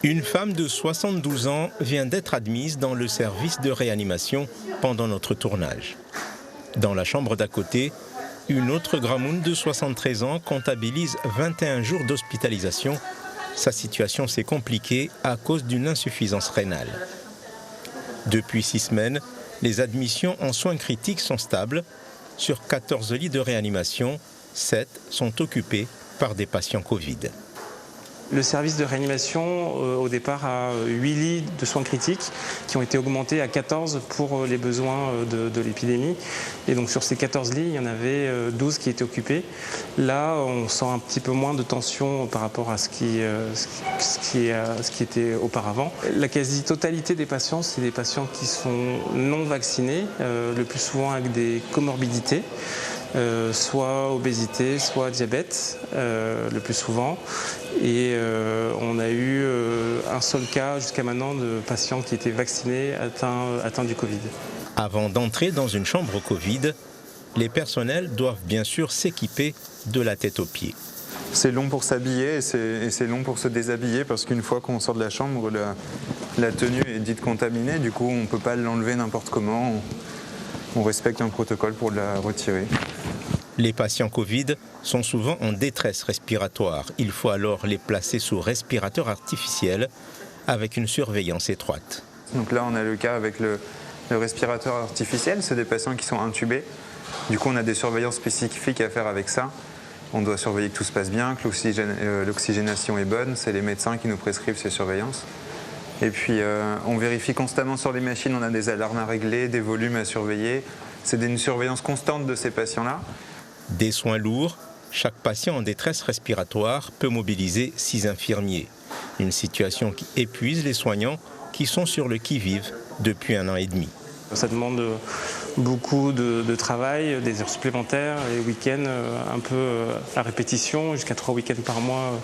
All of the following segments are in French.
Une femme de 72 ans vient d'être admise dans le service de réanimation pendant notre tournage. Dans la chambre d'à côté, une autre Gramoune de 73 ans comptabilise 21 jours d'hospitalisation. Sa situation s'est compliquée à cause d'une insuffisance rénale. Depuis 6 semaines, les admissions en soins critiques sont stables. Sur 14 lits de réanimation, 7 sont occupés par des patients Covid. Le service de réanimation, au départ, a 8 lits de soins critiques qui ont été augmentés à 14 pour les besoins de l'épidémie. Et donc sur ces 14 lits, il y en avait 12 qui étaient occupés. Là, on sent un petit peu moins de tension par rapport à ce qui était auparavant. La quasi-totalité des patients, c'est des patients qui sont non vaccinés, le plus souvent avec des comorbidités. Soit obésité, soit diabète, le plus souvent. Et on a eu un seul cas jusqu'à maintenant de patients qui étaient vaccinés atteints du Covid. Avant d'entrer dans une chambre Covid, les personnels doivent bien sûr s'équiper de la tête aux pieds. C'est long pour s'habiller et c'est long pour se déshabiller parce qu'une fois qu'on sort de la chambre, la tenue est dite contaminée. Du coup, on ne peut pas l'enlever n'importe comment. On respecte un protocole pour la retirer. Les patients Covid sont souvent en détresse respiratoire. Il faut alors les placer sous respirateur artificiel avec une surveillance étroite. Donc là, on a le cas avec le respirateur artificiel. C'est des patients qui sont intubés. Du coup, on a des surveillances spécifiques à faire avec ça. On doit surveiller que tout se passe bien, que l'oxygénation est bonne. C'est les médecins qui nous prescrivent ces surveillances. Et puis, on vérifie constamment sur les machines. On a des alarmes à régler, des volumes à surveiller. C'est une surveillance constante de ces patients-là. Des soins lourds, chaque patient en détresse respiratoire peut mobiliser 6 infirmiers. Une situation qui épuise les soignants qui sont sur le qui-vive depuis 1 an et demi. Ça demande beaucoup de travail, des heures supplémentaires, les week-ends un peu à répétition, jusqu'à 3 week-ends par mois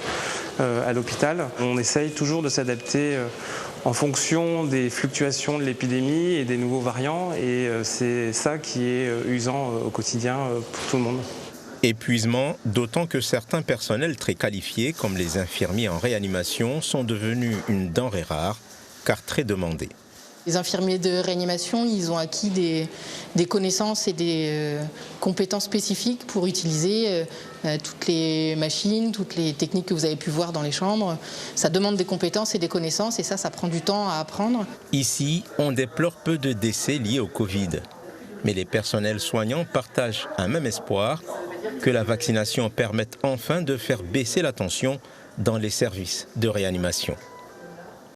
à l'hôpital. On essaye toujours de s'adapter en fonction des fluctuations de l'épidémie et des nouveaux variants, et c'est ça qui est usant au quotidien pour tout le monde. Épuisement, d'autant que certains personnels très qualifiés, comme les infirmiers en réanimation, sont devenus une denrée rare, car très demandés. Les infirmiers de réanimation, ils ont acquis des connaissances et des compétences spécifiques pour utiliser toutes les machines, toutes les techniques que vous avez pu voir dans les chambres. Ça demande des compétences et des connaissances et ça prend du temps à apprendre. Ici, on déplore peu de décès liés au Covid. Mais les personnels soignants partagent un même espoir, que la vaccination permette enfin de faire baisser la tension dans les services de réanimation.